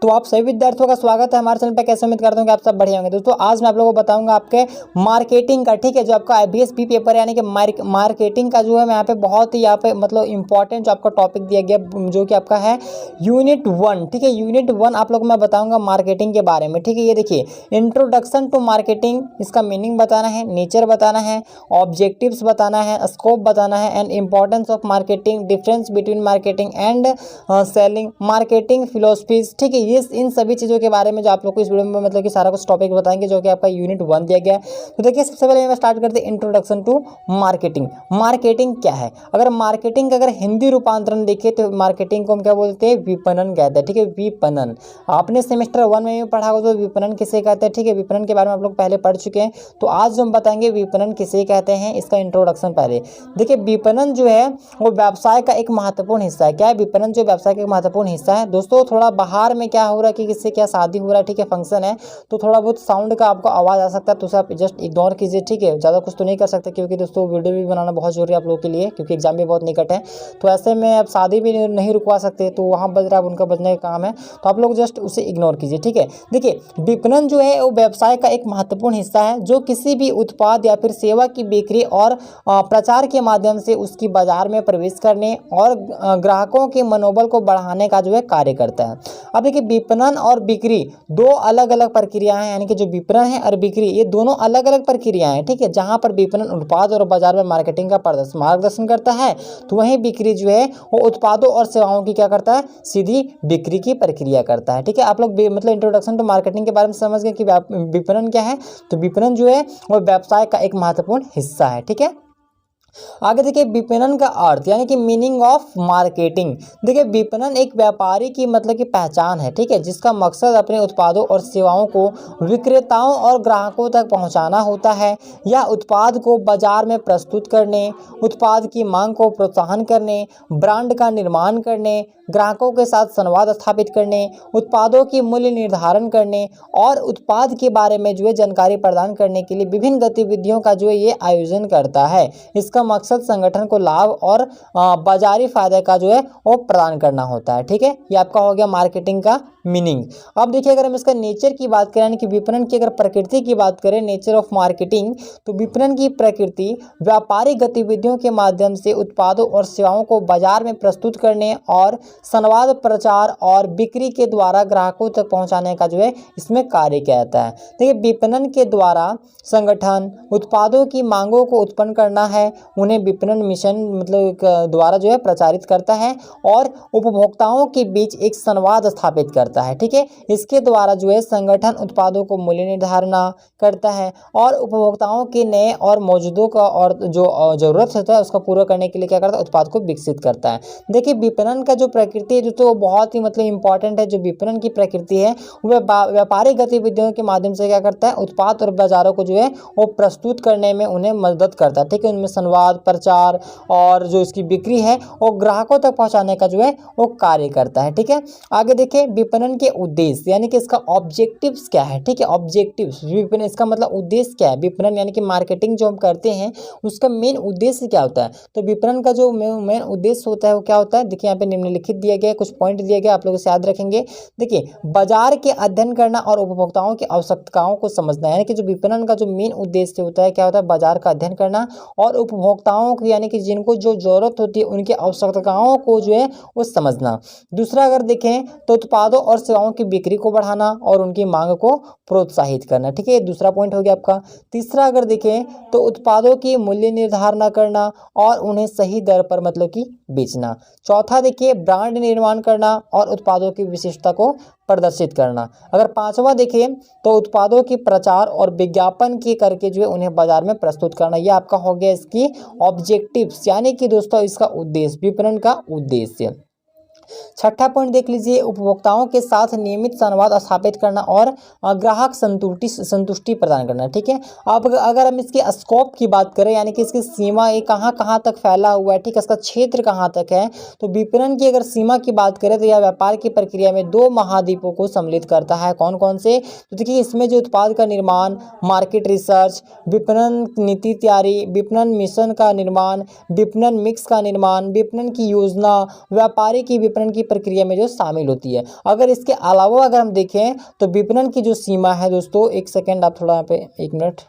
तो आप सभी विद्यार्थियों का स्वागत है हमारे चैनल पे। कैसे उम्मीद करता हूँ कि आप सब बढ़िया होंगे। दोस्तों आज मैं आप लोगों को बताऊंगा आपके मार्केटिंग का, ठीक है, जो आपका IBS-P पेपर यानी कि मार्केटिंग का जो है मैं यहाँ पे बहुत ही यहाँ पे मतलब इंपॉर्टेंट जो आपका टॉपिक दिया गया जो कि आपका है यूनिट 1, ठीक है। यूनिट 1 आप लोग को मैं बताऊंगा मार्केटिंग के बारे में, ठीक है। ये देखिए इंट्रोडक्शन टू मार्केटिंग, इसका मीनिंग बताना है, नेचर बताना है, ऑब्जेक्टिव्स बताना है, स्कोप बताना है and importance of marketing, difference between marketing and selling, marketing philosophies, ठीक है। ये इन सभी चीज़ों के बारे में जो आप लोग को इस वीडियो में मतलब कि सारा कुछ टॉपिक बताएंगे जो कि आपका यूनिट 1 दिया गया है। तो देखिए सबसे पहले मैं स्टार्ट करते हैं इंट्रोडक्शन टू मार्केटिंग। मार्केटिंग क्या है? अगर मार्केटिंग का अगर हिंदी रूपांतरण देखिए तो मार्केटिंग को हम क्या बोलते हैं? विपणन कहते हैं, ठीक है। विपणन आपने सेमेस्टर 1 में भी पढ़ा होगा तो विपणन किसे कहते हैं, ठीक है। विपणन के बारे में आप लोग पहले पढ़ चुके हैं। तो आज जो हम बताएंगे विपणन किसे कहते हैं, इसका इंट्रोडक्शन पहले देखिए। विपणन जो है वो व्यवसाय का एक महत्वपूर्ण हिस्सा है। क्या है विपणन? जो व्यवसाय का एक महत्वपूर्ण हिस्सा है। दोस्तों थोड़ा बाहर में क्या हो रहा है कि किससे क्या शादी हो रहा है, ठीक है, फंक्शन है, तो थोड़ा बहुत साउंड का आपको आवाज़ आ सकता है, तो उसे आप जस्ट इग्नोर कीजिए, ठीक है। ज़्यादा कुछ तो नहीं कर सकते क्योंकि दोस्तों वीडियो भी बनाना बहुत जरूरी है आप लोगों के लिए, क्योंकि एग्जाम भी बहुत निकट है। तो ऐसे में आप शादी भी नहीं रुकवा सकते, तो वहाँ बज रहा है, उनका बजने का काम है, तो आप लोग जस्ट उसे इग्नोर कीजिए, ठीक है। देखिए विपणन जो है वो व्यवसाय का एक महत्वपूर्ण हिस्सा है जो किसी भी उत्पाद या फिर सेवा की बिक्री और प्रचार के माध्यम से उसकी बाजार में प्रवेश करने और ग्राहकों के मनोबल को बढ़ाने का जो है कार्य करता है। अब देखिए विपणन और बिक्री दो अलग अलग प्रक्रियाएं हैं, यानी कि जो विपणन है और बिक्री ये दोनों अलग अलग प्रक्रियाएं हैं, ठीक है। जहां पर विपणन उत्पाद और बाजार में मार्केटिंग का मार्गदर्शन करता है, तो वहीं बिक्री जो है वो उत्पादों और सेवाओं की क्या करता है? सीधी बिक्री की प्रक्रिया करता है, ठीक है। आप लोग मतलब इंट्रोडक्शन टू मार्केटिंग के बारे में समझ गए कि विपणन क्या है। तो विपणन जो है वो व्यवसाय का एक महत्वपूर्ण हिस्सा है, ठीक है। आगे देखिए विपणन का अर्थ यानी कि मीनिंग ऑफ मार्केटिंग। देखिए विपणन एक व्यापारी की मतलब की पहचान है, ठीक है, जिसका मकसद अपने उत्पादों और सेवाओं को विक्रेताओं और ग्राहकों तक पहुंचाना होता है। यह उत्पाद को बाजार में प्रस्तुत करने, उत्पाद की मांग को प्रोत्साहन करने, ब्रांड का निर्माण करने, ग्राहकों के साथ संवाद स्थापित करने, उत्पादों की मूल्य निर्धारण करने और उत्पाद के बारे में जो है जानकारी प्रदान करने के लिए विभिन्न गतिविधियों का जो है ये आयोजन करता है। इसका मकसद संगठन को लाभ और बाजारी फायदे का जो है वो प्रदान करना होता है, ठीक है। ये आपका हो गया मार्केटिंग का मीनिंग। अब देखिए अगर हम इसका नेचर की बात करें यानी कि विपणन की अगर प्रकृति की बात करें, नेचर ऑफ मार्केटिंग, तो विपणन की प्रकृति व्यापारिक गतिविधियों के माध्यम से उत्पादों और सेवाओं को बाजार में प्रस्तुत करने और संवाद, प्रचार और बिक्री के द्वारा ग्राहकों तक पहुंचाने का जो है इसमें कार्य किया जाता है। देखिए विपणन के द्वारा संगठन उत्पादों की मांगों को उत्पन्न करना है, उन्हें विपणन मिशन मतलब द्वारा जो है प्रचारित करता है और उपभोक्ताओं के बीच एक संवाद स्थापित करता है, ठीक है। इसके द्वारा जो है संगठन उत्पादों को मूल्य निर्धारण करता है और उपभोक्ताओं के नए और मौजूदों का और जो जरूरत होता है उसका पूरा करने के लिए क्या करता है? उत्पाद को विकसित करता है। देखिए विपणन का जो प्रकृति है जो तो बहुत ही मतलब इंपॉर्टेंट है। जो विपणन की प्रकृति है वह व्यापारिक गतिविधियों के माध्यम से क्या करता है? उत्पाद और बाजारों को जो है वो प्रस्तुत करने में उन्हें मदद करता है, ठीक है। उनमें संवाद, प्रचार और जो इसकी बिक्री है वो ग्राहकों तक पहुंचाने का जो है वो कार्य करता है, ठीक है। आगे देखिए विपणन के उद्देश्य यानी कि इसका ऑब्जेक्टिव्स क्या है, ठीक है। ऑब्जेक्टिव्स विपणन इसका मतलब उद्देश्य क्या है? विपणन यानी कि मार्केटिंग जो हम करते हैं उसका मेन उद्देश्य क्या होता है? तो विपणन का जो मेन उद्देश्य होता है वो क्या होता है? देखिए यहाँ पे निम्नलिखित दिया गया है, कुछ पॉइंट दिए गए, आप लोग इसे याद रखेंगे। देखिए बाजार के अध्ययन करना और उपभोक्ताओं की आवश्यकताओं को समझना, यानी कि जो विपणन का जो मेन उद्देश्य होता है क्या होता है? बाजार का अध्ययन करना और उपभोक्ताओं को यानी कि जिनको जो जरूरत होती है उनकी आवश्यकताओं को जो है वो समझना। दूसरा अगर देखें तो उत्पादों और सेवाओं की बिक्री को बढ़ाना और उनकी मांग को प्रोत्साहित करना, ठीक है। ये दूसरा पॉइंट हो गया आपका। तीसरा अगर देखें तो उत्पादों की मूल्य निर्धारण करना और उन्हें सही दर पर मतलब कि बेचना। चौथा देखिए ब्रांड निर्माण करना और उत्पादों की विशिष्टता को प्रदर्शित करना। अगर पांचवा देखें तो उत्पादों की प्रचार और विज्ञापन की करके जो है उन्हें बाजार में प्रस्तुत करना। यह आपका हो गया इसकी ऑब्जेक्टिव्स यानी कि दोस्तों इसका उद्देश्य, विपणन का उद्देश्य। छठा पॉइंट देख लीजिए उपभोक्ताओं के साथ नियमित संवाद स्थापित करना और ग्राहक संतुष्टि प्रदान करना, ठीक है। अब अगर हम इसके स्कोप की बात करें यानी कि इसकी सीमा ये कहाँ कहाँ तक फैला हुआ है, ठीक है, इसका क्षेत्र कहाँ तक है, तो विपणन की अगर सीमा की बात करें तो यह व्यापार की प्रक्रिया में 2 महाद्वीपों को सम्मिलित करता है। कौन कौन से? तो देखिए इसमें जो उत्पाद का निर्माण, मार्केट रिसर्च, विपणन नीति तैयारी, विपणन मिशन का निर्माण, विपणन मिक्स का निर्माण, विपणन की योजना, व्यापारी की विपणन की प्रक्रिया में जो शामिल होती है। अगर इसके अलावा अगर हम देखें तो विपणन की जो सीमा है दोस्तों, एक सेकेंड आप थोड़ा यहाँ पे 1 मिनट,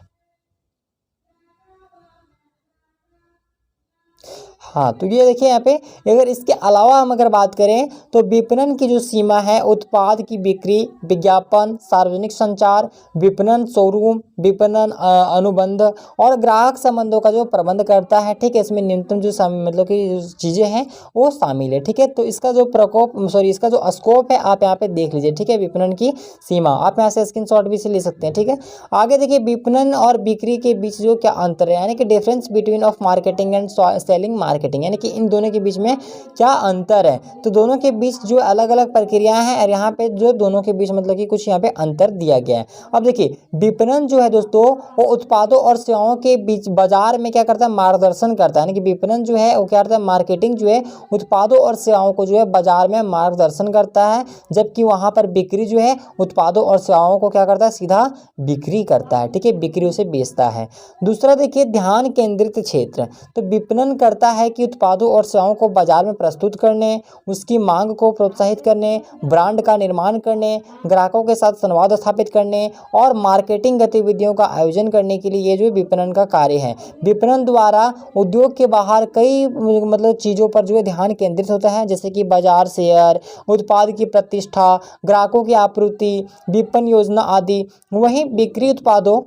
हाँ तो ये देखिए यहाँ पे, अगर इसके अलावा हम अगर बात करें तो विपणन की जो सीमा है उत्पाद की बिक्री, विज्ञापन, सार्वजनिक संचार, विपणन शोरूम, विपणन अनुबंध और ग्राहक संबंधों का जो प्रबंध करता है। ठीक है, इसमें न्यूनतम जो मतलब कि जो चीज़ें हैं वो शामिल है। ठीक है, तो इसका जो इसका जो स्कोप है आप यहाँ पे देख लीजिए। ठीक है, विपणन की सीमा आप यहाँ से स्क्रीनशॉट भी से ले सकते हैं। ठीक है, आगे देखिए विपणन और बिक्री के बीच जो क्या अंतर है, यानी कि difference between of marketing and selling marketing, यानी कि इन दोनों के बीच में क्या अंतर है। तो दोनों के बीच जो अलग अलग प्रक्रियाएं हैं और यहाँ पे जो दोनों के बीच मतलब कि कुछ यहाँ पे अंतर दिया गया है। अब देखिए विपणन जो है दोस्तों वो उत्पादों और सेवाओं के बीच बाजार में क्या करता है, मार्गदर्शन करता है। यानी कि विपणन जो है वो क्या करता है, मार्केटिंग जो है उत्पादों और सेवाओं को जो है बाजार में मार्गदर्शन करता है, जबकि वहाँ पर बिक्री जो है उत्पादों और सेवाओं को क्या करता है, सीधा बिक्री करता है। ठीक है, बिक्री उसे बेचता है। दूसरा देखिए ध्यान केंद्रित क्षेत्र, तो विपणन करता है कि उत्पादों और सेवाओं को बाजार में प्रस्तुत करने, उसकी मांग को प्रोत्साहित करने, ब्रांड का निर्माण करने, ग्राहकों के साथ संवाद स्थापित करने और मार्केटिंग गतिविधियों का आयोजन करने के लिए ये जो विपणन का कार्य है। विपणन द्वारा उद्योग के बाहर कई मतलब चीज़ों पर जो है ध्यान केंद्रित होता है, जैसे कि बाजार शेयर, उत्पाद की प्रतिष्ठा, ग्राहकों की आपूर्ति, विपणन योजना आदि। वहीं बिक्री उत्पादों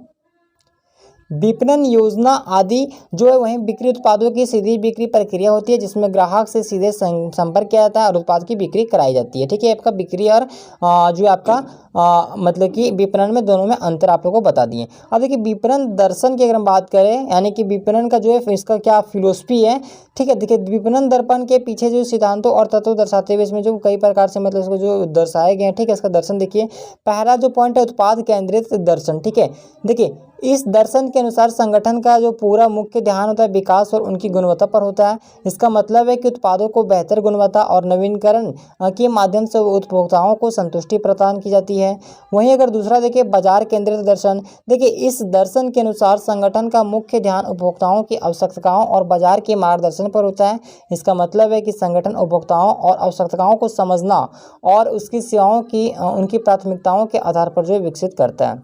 विपणन योजना आदि जो है वहीं बिक्री उत्पादों की सीधी बिक्री प्रक्रिया होती है, जिसमें ग्राहक से सीधे संपर्क किया जाता है और उत्पाद की बिक्री कराई जाती है। ठीक है, आपका बिक्री और जो आपका मतलब कि विपणन में दोनों में अंतर आप लोगों को बता दिए। अब देखिए विपणन दर्शन की अगर हम बात करें, यानी कि विपणन का जो है इसका क्या फिलोसफी है। ठीक है, देखिए विपणन दर्पण के पीछे जो सिद्धांतों और तत्व दर्शाते हुए इसमें जो कई प्रकार से मतलब इसको जो दर्शाए गए हैं। ठीक है, इसका दर्शन देखिए, पहला जो पॉइंट है उत्पाद केंद्रित दर्शन। ठीक है, देखिए इस दर्शन के अनुसार संगठन का जो पूरा मुख्य ध्यान होता है विकास और उनकी गुणवत्ता पर होता है। इसका मतलब है कि उत्पादों को बेहतर गुणवत्ता और नवीनीकरण के माध्यम से उपभोक्ताओं को संतुष्टि प्रदान की जाती है। वहीं अगर दूसरा देखिए बाजार केंद्रित दर्शन, देखिए इस दर्शन के अनुसार संगठन का मुख्य ध्यान उपभोक्ताओं की आवश्यकताओं और बाजार के मार्गदर्शन पर होता है। इसका मतलब है कि संगठन उपभोक्ताओं और आवश्यकताओं को समझना और उसकी सेवाओं की उनकी प्राथमिकताओं के आधार पर जो विकसित करता है।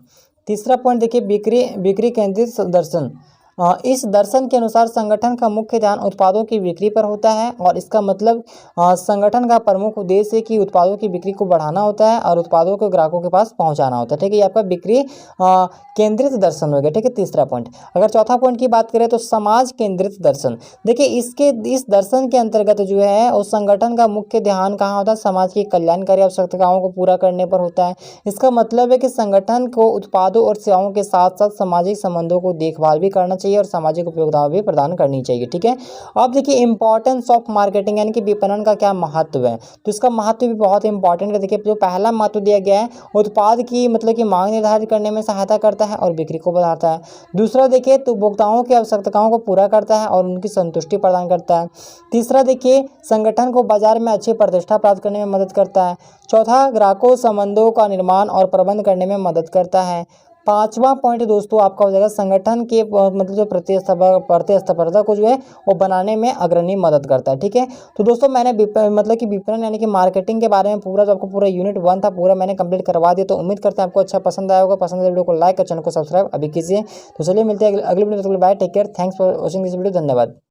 तीसरा पॉइंट देखिए बिक्री केंद्रित दर्शन, इस दर्शन के अनुसार संगठन का मुख्य ध्यान उत्पादों की बिक्री पर होता है और इसका मतलब संगठन का प्रमुख उद्देश्य है कि उत्पादों की बिक्री को बढ़ाना होता है और उत्पादों को ग्राहकों के पास पहुंचाना होता है। ठीक है, ये आपका बिक्री केंद्रित दर्शन हो गया। ठीक है, तीसरा पॉइंट। अगर चौथा पॉइंट की बात करें तो समाज केंद्रित दर्शन, देखिए इस दर्शन के अंतर्गत जो है उस संगठन का मुख्य ध्यान कहाँ होता है, समाज की कल्याणकारी आवश्यकताओं को पूरा करने पर होता है। इसका मतलब है कि संगठन को उत्पादों और सेवाओं के साथ साथ सामाजिक संबंधों को देखभाल भी करना चाहिए और सामाजिक उपयोगिताएं भी प्रदान करनी चाहिए। ठीक है, अब देखिए इंपॉर्टेंस ऑफ मार्केटिंग, यानी कि विपणन का क्या महत्व है, तो इसका महत्व भी बहुत इंपॉर्टेंट है। देखिए जो पहला महत्व दिया गया है, उत्पाद की मतलब कि मांग निर्धारित करने में सहायता करता है और बिक्री को बढ़ाता है। दूसरा देखिए तो उपभोक्ताओं की आवश्यकताओं को पूरा करता है और उनकी संतुष्टि प्रदान करता है। तीसरा देखिए संगठन को बाजार में अच्छी प्रतिष्ठा प्राप्त करने में मदद करता है। चौथा ग्राहकों संबंधों का निर्माण और प्रबंध करने में मदद करता है। पांचवा पॉइंट दोस्तों आपका हो जाएगा संगठन के मतलब जो प्रतिस्पर्धा को जो है वो बनाने में अग्रणी मदद करता है। ठीक है, तो दोस्तों मैंने मतलब कि विपणन यानी कि मार्केटिंग के बारे में पूरा जो आपको पूरा यूनिट 1 था पूरा मैंने कंप्लीट करवा दिया। तो उम्मीद करते हैं आपको अच्छा पसंद आया होगा। पसंद आए वीडियो को लाइक और चैनल को सब्सक्राइब अभी कीजिए। तो चलिए मिलते हैं अगले वीडियो में। Bye, take care, thanks for watching this video, धन्यवाद।